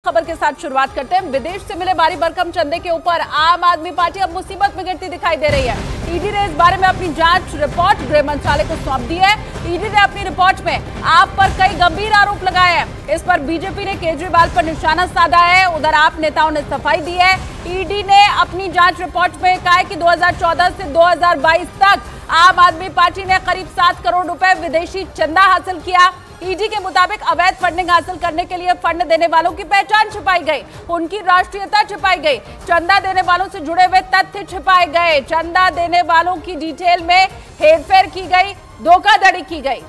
खबर के साथ शुरुआत करते हैं। विदेश से मिले भारी भरकम चंदे के ऊपर आम आदमी पार्टी अब मुसीबत में गिरती दिखाई दे रही है। ईडी ने इस बारे में अपनी जांच रिपोर्ट गृह मंत्रालय को सौंप दी है। ईडी ने अपनी रिपोर्ट में आप पर कई गंभीर आरोप लगाए हैं। इस पर बीजेपी ने केजरीवाल पर निशाना साधा है। उधर आप नेताओं ने सफाई दी है। ईडी ने अपनी जांच रिपोर्ट में कहा है कि 2014 से 2022 तक आम आदमी पार्टी ने करीब 7 करोड़ रुपए विदेशी चंदा हासिल किया। ईडी के मुताबिक अवैध फंडिंग हासिल करने के लिए फंड देने वालों की पहचान छिपाई गई, उनकी राष्ट्रीयता छिपाई गई, चंदा देने वालों से जुड़े हुए तथ्य छिपाए गए, चंदा देने वालों की डिटेल में हेरफेर की गई, धोखाधड़ी की गई।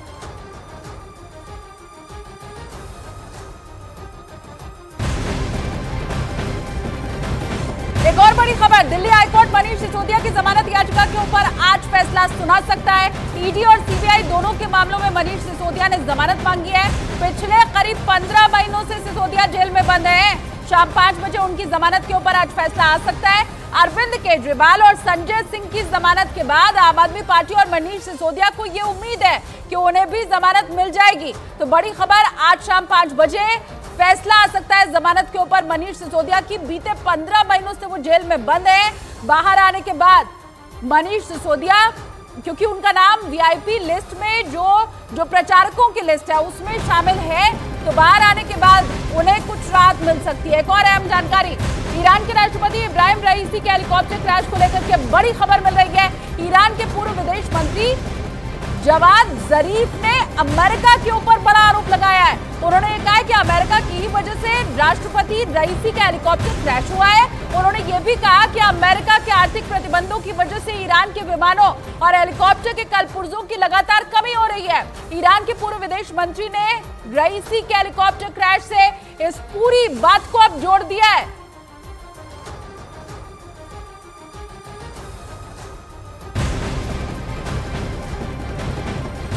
एक और बड़ी खबर, दिल्ली हाईकोर्ट मनीष सिसोदिया की जमानत याचिका के ऊपर आज फैसला सुना सकता है। ईडी और सीबीआई दोनों के मामलों में मनीष सिसोदिया ने जमानत मांगी है। पिछले करीब 15 महीनों से सिसोदिया जेल में बंद हैं। शाम 5 बजे उनकी जमानत के ऊपर आज फैसला आ सकता है। अरविंद केजरीवाल और संजय सिंह की जमानत के बाद आम आदमी पार्टी और मनीष सिसोदिया को ये उम्मीद है कि उन्हें भी जमानत मिल जाएगी। तो बड़ी खबर, आज शाम 5 बजे फैसला आ सकता है जमानत के ऊपर मनीष सिसोदिया की। बीते 15 महीनों से वो जेल में बंद है। बाहर आने के बाद मनीष सिसोदिया, क्योंकि उनका नाम वीआईपी लिस्ट में जो प्रचारकों की लिस्ट है उसमें शामिल है, तो बाहर आने के बाद उन्हें कुछ राहत मिल सकती है। एक और अहम जानकारी, ईरान के राष्ट्रपति इब्राहिम रईसी के हेलीकॉप्टर क्रैश को लेकर के बड़ी खबर मिल रही है। ईरान के पूर्व विदेश मंत्री जवाद जरीफ ने अमेरिका के ऊपर बड़ा आरोप लगाया है। उन्होंने कहा है कि अमेरिका की ही वजह से राष्ट्रपति रईसी का हेलीकॉप्टर क्रैश हुआ है। उन्होंने ये भी कहा कि अमेरिका के आर्थिक प्रतिबंधों की वजह से ईरान के विमानों और हेलीकॉप्टर के कलपुर्जों की लगातार कमी हो रही है। ईरान के पूर्व विदेश मंत्री ने रईसी के हेलीकॉप्टर क्रैश से इस पूरी बात को अब जोड़ दिया है।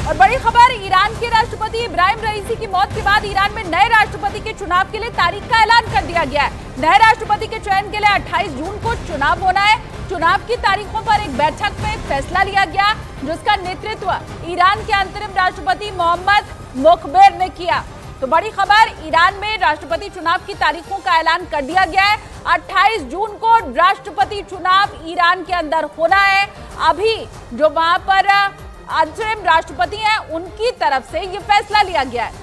और बड़ी खबर, ईरान के राष्ट्रपति इब्राहिम रईसी की मौत के बाद ईरान में नए राष्ट्रपति के चुनाव के लिए तारीख का ऐलान कर दिया गया है। नए राष्ट्रपति के चयन के लिए 28 जून को चुनाव होना है। चुनाव की तारीखों पर एक बैठक में फैसला लिया गया, जिसका नेतृत्व ईरान के अंतरिम राष्ट्रपति मोहम्मद मोखबेर ने किया। तो बड़ी खबर, ईरान में राष्ट्रपति चुनाव की तारीखों का ऐलान कर दिया गया है। 28 जून को राष्ट्रपति चुनाव ईरान के अंदर होना है। अभी जो वहां पर अंतरिम राष्ट्रपति हैं, उनकी तरफ से यह फैसला लिया गया है।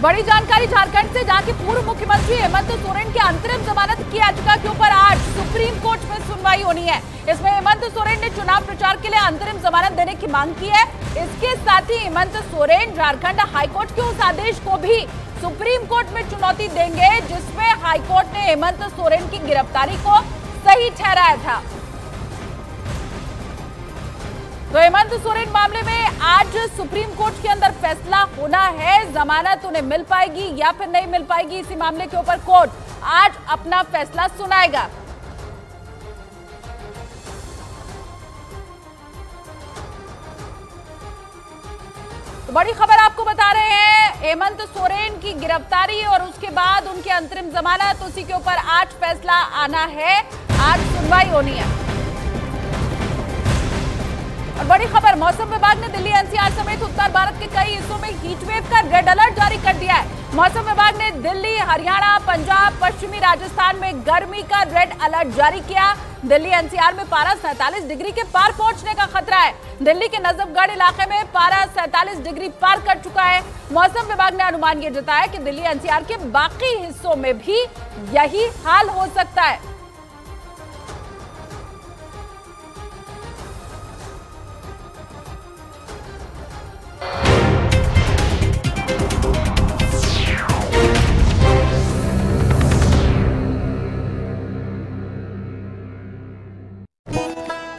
बड़ी जानकारी झारखंड से, जहां के पूर्व मुख्यमंत्री हेमंत सोरेन की अंतरिम जमानत की याचिका के ऊपर आज सुप्रीम कोर्ट में सुनवाई होनी है। इसमें हेमंत सोरेन ने चुनाव प्रचार के लिए अंतरिम जमानत देने की मांग की है। इसके साथ ही हेमंत सोरेन झारखंड हाईकोर्ट के उस आदेश को भी सुप्रीम कोर्ट में चुनौती देंगे, जिसमें हाईकोर्ट ने हेमंत सोरेन की गिरफ्तारी को सही ठहराया था। तो हेमंत सोरेन मामले में आज सुप्रीम कोर्ट के अंदर फैसला होना है। जमानत उन्हें मिल पाएगी या फिर नहीं मिल पाएगी, इसी मामले के ऊपर कोर्ट आज अपना फैसला सुनाएगा। तो बड़ी खबर आपको बता रहे हैं, हेमंत सोरेन की गिरफ्तारी और उसके बाद उनकी अंतरिम जमानत, उसी के ऊपर आज फैसला आना है। आज सुनवाई होनी है। और बड़ी खबर, मौसम विभाग ने दिल्ली एनसीआर समेत उत्तर भारत के कई हिस्सों में हीटवेव का रेड अलर्ट जारी कर दिया है। मौसम विभाग ने दिल्ली, हरियाणा, पंजाब, पश्चिमी राजस्थान में गर्मी का रेड अलर्ट जारी किया। दिल्ली एनसीआर में पारा 47 डिग्री के पार पहुंचने का खतरा है। दिल्ली के नजफगढ़ इलाके में पारा 47 डिग्री पार कर चुका है। मौसम विभाग ने अनुमान ये जताया कि दिल्ली एनसीआर के बाकी हिस्सों में भी यही हाल हो सकता है।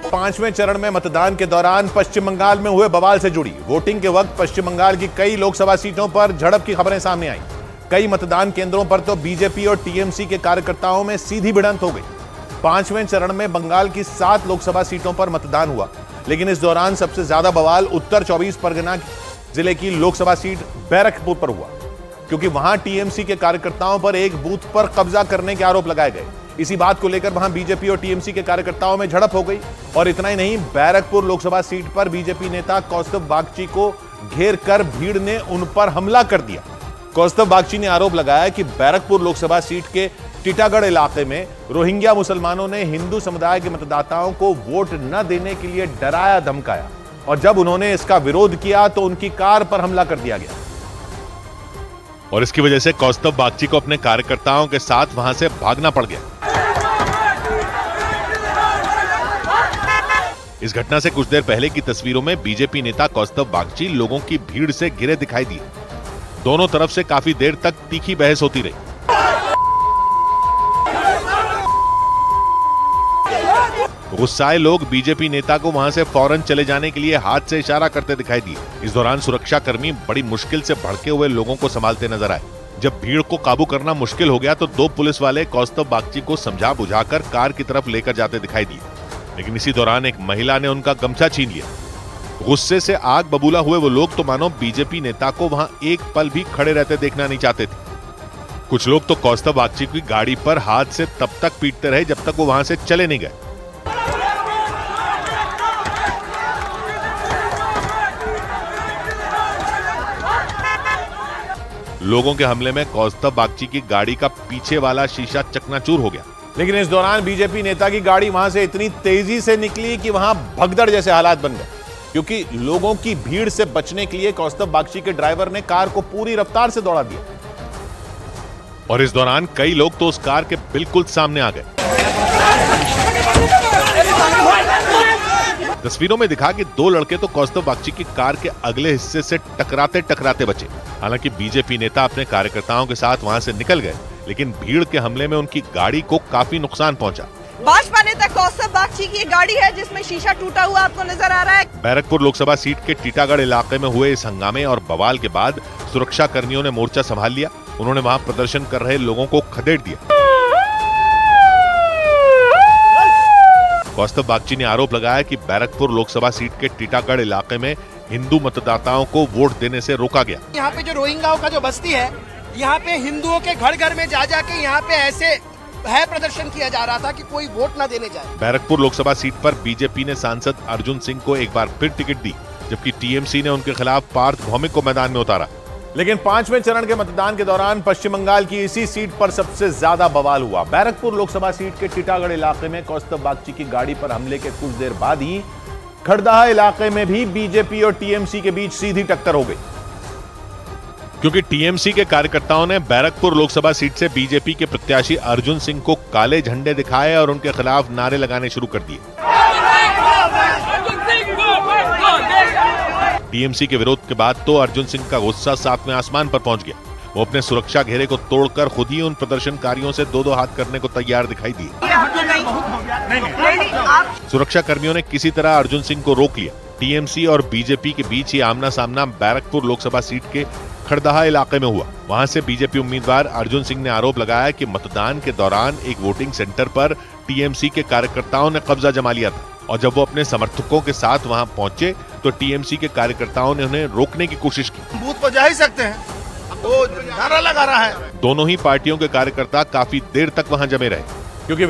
पांचवें चरण में मतदान के दौरान पश्चिम बंगाल में हुए बवाल से जुड़ी वोटिंग के वक्त पश्चिम बंगाल की कई लोकसभा सीटों पर झड़प की खबरें सामने आई। कई मतदान केंद्रों पर तो बीजेपी और टीएमसी के कार्यकर्ताओं में सीधी भिड़ंत हो गई। पांचवें चरण में बंगाल की 7 लोकसभा सीटों पर मतदान हुआ, लेकिन इस दौरान सबसे ज्यादा बवाल उत्तर 24 परगना जिले की लोकसभा सीट बैरकपुर पर हुआ, क्योंकि वहां टीएमसी के कार्यकर्ताओं पर एक बूथ पर कब्जा करने के आरोप लगाए गए। इसी बात को लेकर वहां बीजेपी और टीएमसी के कार्यकर्ताओं में झड़प हो गई। और इतना ही नहीं, बैरकपुर लोकसभा सीट पर बीजेपी नेता कौस्तुभ बागची को घेर कर भीड़ ने उन पर हमला कर दिया। कौस्तुभ बागची ने आरोप लगाया कि बैरकपुर लोकसभा सीट के टीटागढ़ इलाके में रोहिंग्या मुसलमानों ने हिंदू समुदाय के मतदाताओं को वोट न देने के लिए डराया धमकाया और जब उन्होंने इसका विरोध किया तो उनकी कार पर हमला कर दिया गया और इसकी वजह से कौस्तुभ बागची को अपने कार्यकर्ताओं के साथ वहां से भागना पड़ गया। इस घटना से कुछ देर पहले की तस्वीरों में बीजेपी नेता कौस्तुभ बागची लोगों की भीड़ से घिरे दिखाई दिए। दोनों तरफ से काफी देर तक तीखी बहस होती रही। गुस्साए लोग बीजेपी नेता को वहां से फौरन चले जाने के लिए हाथ से इशारा करते दिखाई दिए। इस दौरान सुरक्षा कर्मी बड़ी मुश्किल से भड़के हुए लोगों को संभालते नजर आए। जब भीड़ को काबू करना मुश्किल हो गया तो दो पुलिस वाले कौस्तुभ बागची को समझा बुझाकर कार की तरफ लेकर जाते दिखाई दिए, लेकिन इसी दौरान एक महिला ने उनका गमछा छीन लिया। गुस्से से आग बबूला हुए वो लोग तो मानो बीजेपी नेता को वहां एक पल भी खड़े रहते देखना नहीं चाहते थे। कुछ लोग तो कौस्तुभ बागची की गाड़ी पर हाथ से तब तक पीटते रहे जब तक वो वहां से चले नहीं गए। लोगों के हमले में कौस्तुभ बागची की गाड़ी का पीछे वाला शीशा चकनाचूर हो गया, लेकिन इस दौरान बीजेपी नेता की गाड़ी वहां से इतनी तेजी से निकली कि वहां भगदड़ जैसे हालात बन गए, क्योंकि लोगों की भीड़ से बचने के लिए कौस्तुभ बागची के ड्राइवर ने कार को पूरी रफ्तार से दौड़ा दिया और इस दौरान कई लोग तो उस कार के बिल्कुल सामने आ गए। तस्वीरों में दिखा कि दो लड़के तो कौस्तुभ बागची की कार के अगले हिस्से से टकराते टकराते बचे। हालांकि बीजेपी नेता अपने कार्यकर्ताओं के साथ वहां से निकल गए, लेकिन भीड़ के हमले में उनकी गाड़ी को काफी नुकसान पहुंचा। भाजपा नेता कौस्तुभ बागची की गाड़ी है जिसमें शीशा टूटा हुआ आपको नजर आ रहा है। बैरकपुर लोकसभा सीट के टीटागढ़ इलाके में हुए इस हंगामे और बवाल के बाद सुरक्षा कर्मियों ने मोर्चा संभाल लिया। उन्होंने वहां प्रदर्शन कर रहे लोगों को खदेड़ दिया। कौस्तुभ बागची ने आरोप लगाया कि बैरकपुर लोकसभा सीट के टीटागढ़ इलाके में हिंदू मतदाताओं को वोट देने से रोका गया। यहाँ पे जो रोहिंग्याओं का जो बस्ती है, यहाँ पे हिंदुओं के घर घर में जा जाके यहाँ पे ऐसे है प्रदर्शन किया जा रहा था कि कोई वोट न देने जाए। बैरकपुर लोकसभा सीट पर बीजेपी ने सांसद अर्जुन सिंह को एक बार फिर टिकट दी, जबकि टीएमसी ने उनके खिलाफ पार्थ भौमिक को मैदान में उतारा। लेकिन पांचवें चरण के मतदान के दौरान पश्चिम बंगाल की इसी सीट पर सबसे ज्यादा बवाल हुआ। बैरकपुर लोकसभा सीट के टीटागढ़ इलाके में कौस्तुभ बागची की गाड़ी पर हमले के कुछ देर बाद ही खड़दहा इलाके में भी बीजेपी और टीएमसी के बीच सीधी टक्कर हो गई, क्योंकि टीएमसी के कार्यकर्ताओं ने बैरकपुर लोकसभा सीट से बीजेपी के प्रत्याशी अर्जुन सिंह को काले झंडे दिखाए और उनके खिलाफ नारे लगाने शुरू कर दिए। टीएमसी के विरोध के बाद तो अर्जुन सिंह का गुस्सा सातवें आसमान पर पहुंच गया। वो अपने सुरक्षा घेरे को तोड़कर खुद ही उन प्रदर्शनकारियों से दो दो हाथ करने को तैयार दिखाई दिए। सुरक्षा कर्मियों ने किसी तरह अर्जुन सिंह को रोक लिया। टीएमसी और बीजेपी के बीच ये आमना सामना बैरकपुर लोकसभा सीट के खड़दहा इलाके में हुआ। वहां से बीजेपी उम्मीदवार अर्जुन सिंह ने आरोप लगाया कि मतदान के दौरान एक वोटिंग सेंटर पर टीएमसी के कार्यकर्ताओं ने कब्जा जमा लिया था और जब वो अपने समर्थकों के साथ वहां पहुंचे तो टीएमसी के कार्यकर्ताओं ने उन्हें रोकने की कोशिश की। बूथ पर जा ही सकते हैं, वो नारा लगा रहा है। दोनों ही पार्टियों के कार्यकर्ता काफी देर तक वहां जमे रहे, क्योंकि